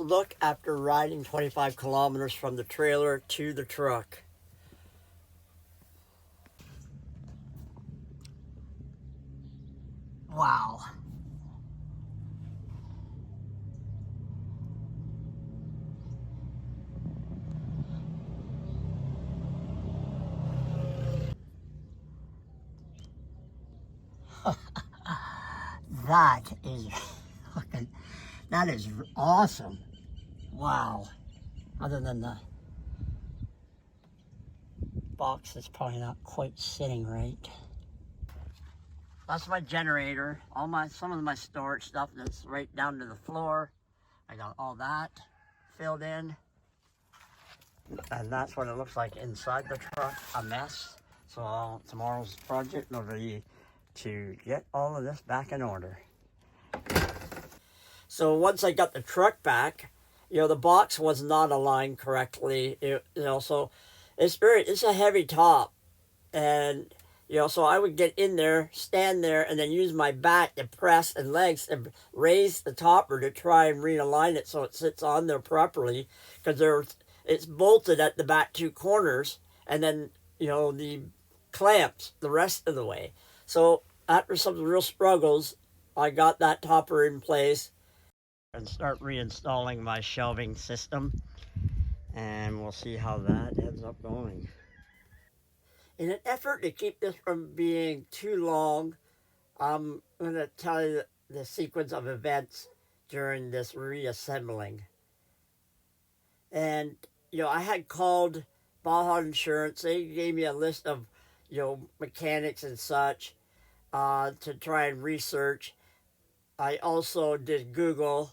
Look after riding 25 kilometers from the trailer to the truck. Wow. That is fucking, that is awesome. Wow. Other than the box is probably not quite sitting right. That's my generator. Some of my storage stuff that's right down to the floor. I got all that filled in. And that's what it looks like inside the truck, a mess. So tomorrow's project will be to get all of this back in order. So once I got the truck back, the box was not aligned correctly. So it's a heavy top, and so I would get in there, stand there, and then use my back to press and legs and raise the topper to try and realign it so it sits on there properly, because it's bolted at the back two corners, and then the clamps the rest of the way. So after some real struggles, I got that topper in place and start reinstalling my shelving system, and we'll see how that ends up going. In an effort to keep this from being too long, I'm going to tell you the sequence of events during this reassembling. And I had called Baja Insurance. They gave me a list of mechanics and such to try and research. I also did Google,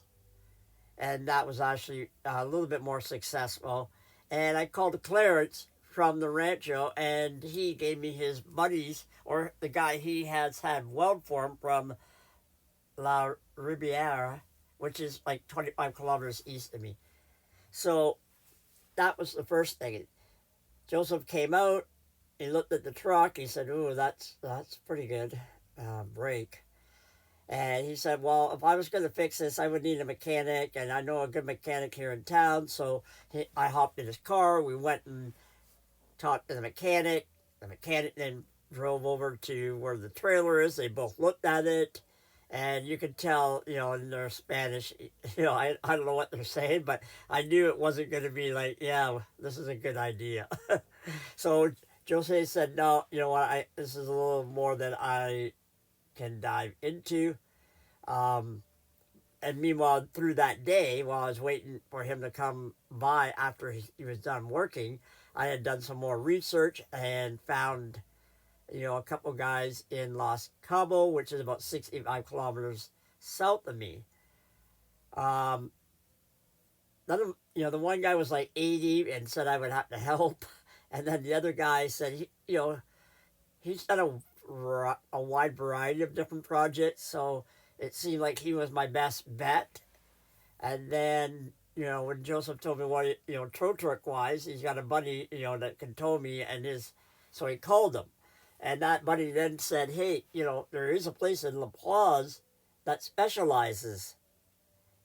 and that was actually a little bit more successful. And I called Clarence from the Rancho, and he gave me his buddies, or the guy he has had weld for him from La Riviera, which is like 25 kilometers east of me. So that was the first thing. Joseph came out, he looked at the truck, he said, "Ooh, that's pretty good brake." And he said, "Well, if I was going to fix this, I would need a mechanic, and I know a good mechanic here in town." So I hopped in his car. We went and talked to the mechanic. The mechanic then drove over to where the trailer is. They both looked at it, and you could tell, in their Spanish, I don't know what they're saying, but I knew it wasn't going to be like, yeah, this is a good idea. So Jose said, "No, you know what, this is a little more than I can dive into." And meanwhile, through that day, while I was waiting for him to come by after he was done working, I had done some more research and found, a couple guys in Los Cabos, which is about 65 kilometers south of me. None of, the one guy was like 80 and said I would have to help. And then the other guy said, he's done a wide variety of different projects, so it seemed like he was my best bet. And then, when Joseph told me what, tow truck wise, he's got a buddy, that can tow me, so he called him. And that buddy then said, "Hey, there is a place in La Paz that specializes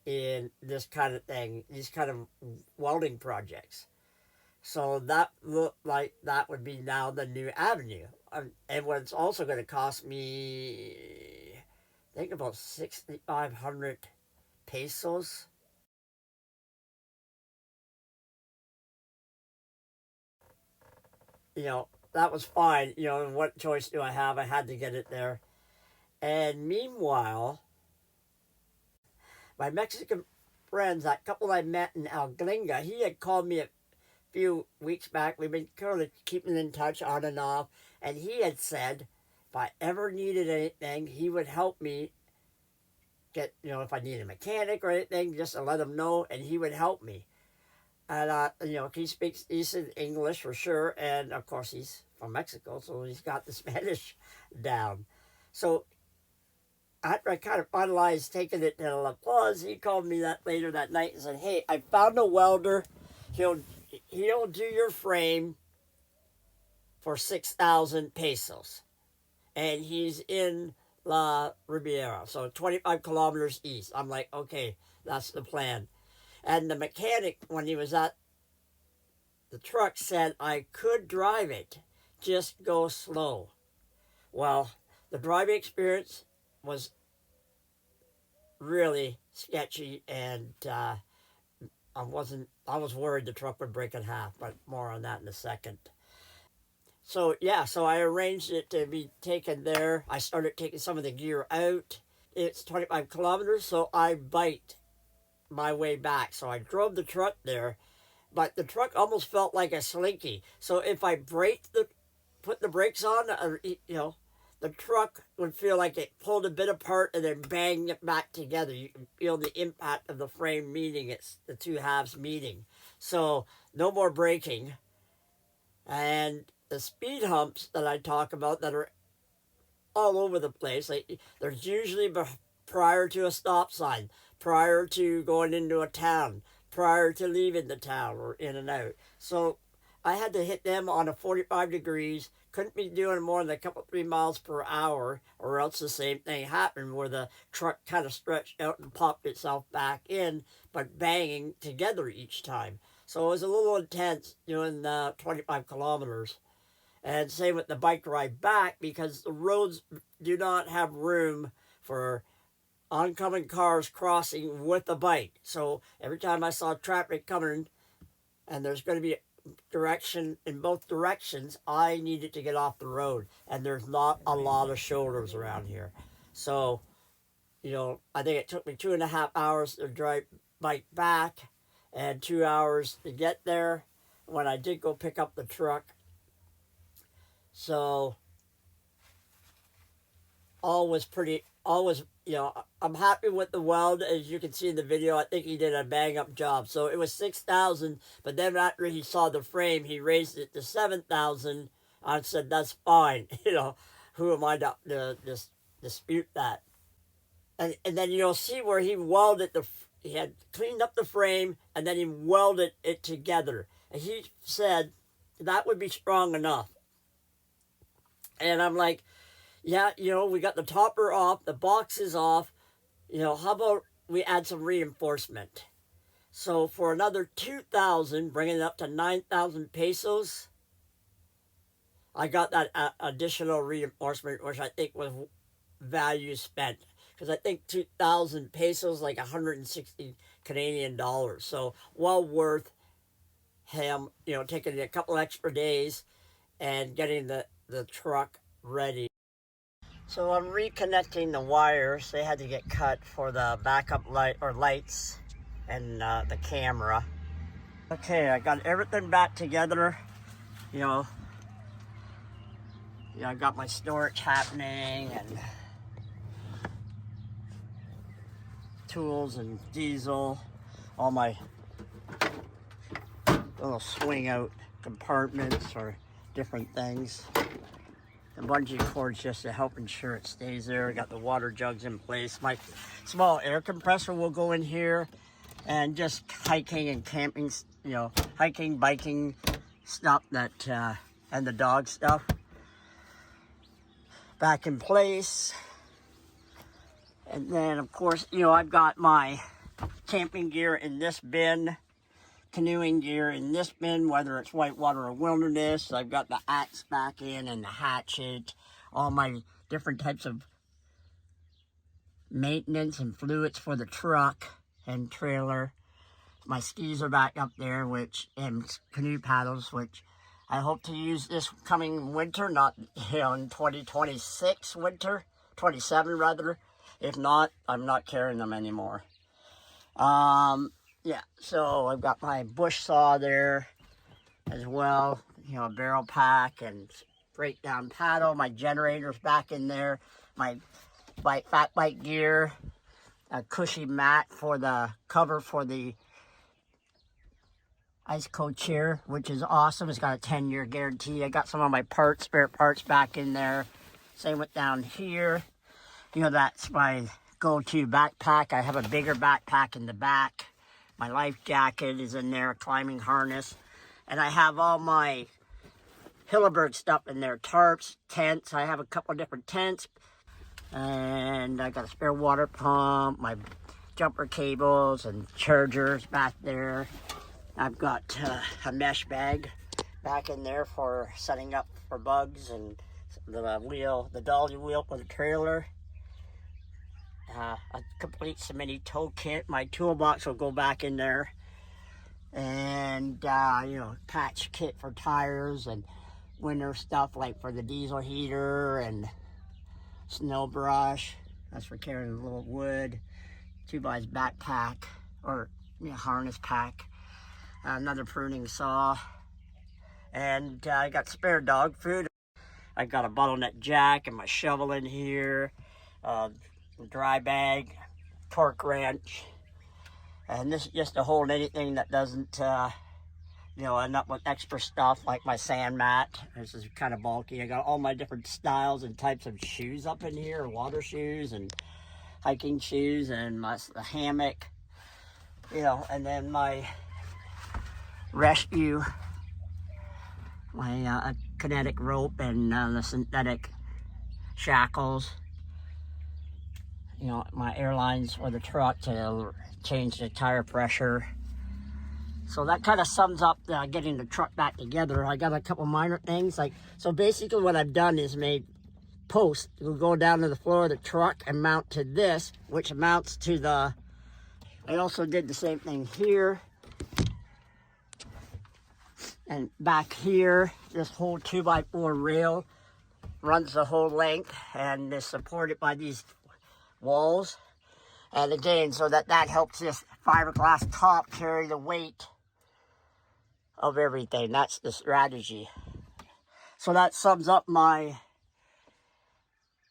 in this kind of thing, these kind of welding projects." So that looked like that would be now the new avenue. And what it's also going to cost me, I think about 6,500 pesos. That was fine. What choice do I have? I had to get it there. And meanwhile, my Mexican friends, that couple I met in El Glinga, he had called me a few weeks back. We've been kind of keeping in touch on and off. And he had said if I ever needed anything, he would help me get, if I needed a mechanic or anything, just to let him know, and he would help me. And, he speaks decent English for sure. And of course, he's from Mexico, so he's got the Spanish down. So after I kind of finalized taking it to La Paz, he called me that later that night and said, "Hey, I found a welder. He'll do your frame for 6,000 pesos. And he's in La Riviera, so 25 kilometers east." I'm like, okay, that's the plan. And the mechanic, when he was at the truck, said I could drive it, just go slow. Well, the driving experience was really sketchy, and I was worried the truck would break in half, but more on that in a second. So yeah, so I arranged it to be taken there. I started taking some of the gear out. It's 25 kilometers, so I biked my way back. So I drove the truck there, but the truck almost felt like a slinky. So if I put the brakes on, the truck would feel like it pulled a bit apart and then banged it back together. You can feel the impact of the frame meeting. It's the two halves meeting. So no more braking. And the speed humps that I talk about that are all over the place, there's usually prior to a stop sign, prior to going into a town, prior to leaving the town or in and out. So I had to hit them on a 45 degrees. Couldn't be doing more than a couple 3 miles per hour, or else the same thing happened where the truck kind of stretched out and popped itself back in, but banging together each time. So it was a little intense doing 25 kilometers. And same with the bike ride back, because the roads do not have room for oncoming cars crossing with a bike. So every time I saw traffic coming and there's going to be direction in both directions, I needed to get off the road. And there's not a lot of shoulders around here. So, I think it took me 2.5 hours to drive bike back and 2 hours to get there when I did go pick up the truck. So all was, I'm happy with the weld. As you can see in the video, I think he did a bang up job. So it was 6,000, but then after he saw the frame, he raised it to 7,000. I said, that's fine. Who am I to dispute that? And then you'll see where he welded he had cleaned up the frame and then he welded it together. And he said that would be strong enough. And I'm like, yeah, we got the topper off, the box is off. How about we add some reinforcement? So for another 2,000, bringing it up to 9,000 pesos, I got that additional reinforcement, which I think was value spent. Because I think 2,000 pesos, like 160 Canadian dollars. So well worth him, taking a couple extra days and getting the truck ready. So I'm reconnecting the wires. They had to get cut for the backup lights and the camera. Okay, I got everything back together. I got my storage happening and tools and diesel, all my little swing out compartments for different things. The bungee cord's just to help ensure it stays there. I got the water jugs in place. My small air compressor will go in here, and just hiking and camping, hiking, biking stuff that, and the dog stuff back in place. And then, of course, I've got my camping gear in this bin, canoeing gear in this bin, whether it's whitewater or wilderness. I've got the axe back in and the hatchet, all my different types of maintenance and fluids for the truck and trailer. My skis are back up there, and canoe paddles, which I hope to use this coming winter, not in 2026 winter, 27 rather. If not, I'm not carrying them anymore. Yeah, so I've got my bush saw there as well, a barrel pack and breakdown paddle. My generator's back in there. My Fatbike gear, a cushy mat for the cover for the ice cold chair, which is awesome. It's got a 10-year guarantee. I got some of my spare parts back in there. Same with down here. That's my go-to backpack. I have a bigger backpack in the back. My life jacket is in there, climbing harness. And I have all my Hilleberg stuff in there, tarps, tents. I have a couple different tents. And I got a spare water pump, my jumper cables and chargers back there. I've got a mesh bag back in there for setting up for bugs, and the dolly wheel for the trailer. A complete cementy tow kit. My toolbox will go back in there. And, you know, patch kit for tires and winter stuff like for the diesel heater and snow brush. That's for carrying a little wood. 2x backpack or harness pack. Another pruning saw. And I got spare dog food. I got a bottleneck jack and my shovel in here. Dry bag, torque wrench. And this is just to hold anything that doesn't, you know, end up with extra stuff like my sand mat. This is kind of bulky. I got all my different styles and types of shoes up in here, water shoes and hiking shoes, and the hammock, you know, and then my rescue, my kinetic rope and the synthetic shackles. You know, my airlines for the truck to change the tire pressure. So that kind of sums up getting the truck back together. I got a couple minor things, like, so basically what I've done is made posts that will go down to the floor of the truck and mount to this, which mounts to the, I also did the same thing here. And back here, this whole 2x4 rail runs the whole length and is supported by these walls. And again, so that helps this fiberglass top carry the weight of everything. That's the strategy. So that sums up my,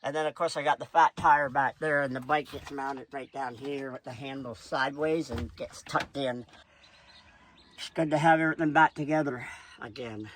and then of course I got the fat tire back there, and the bike gets mounted right down here with the handle sideways and gets tucked in. It's good to have everything back together again.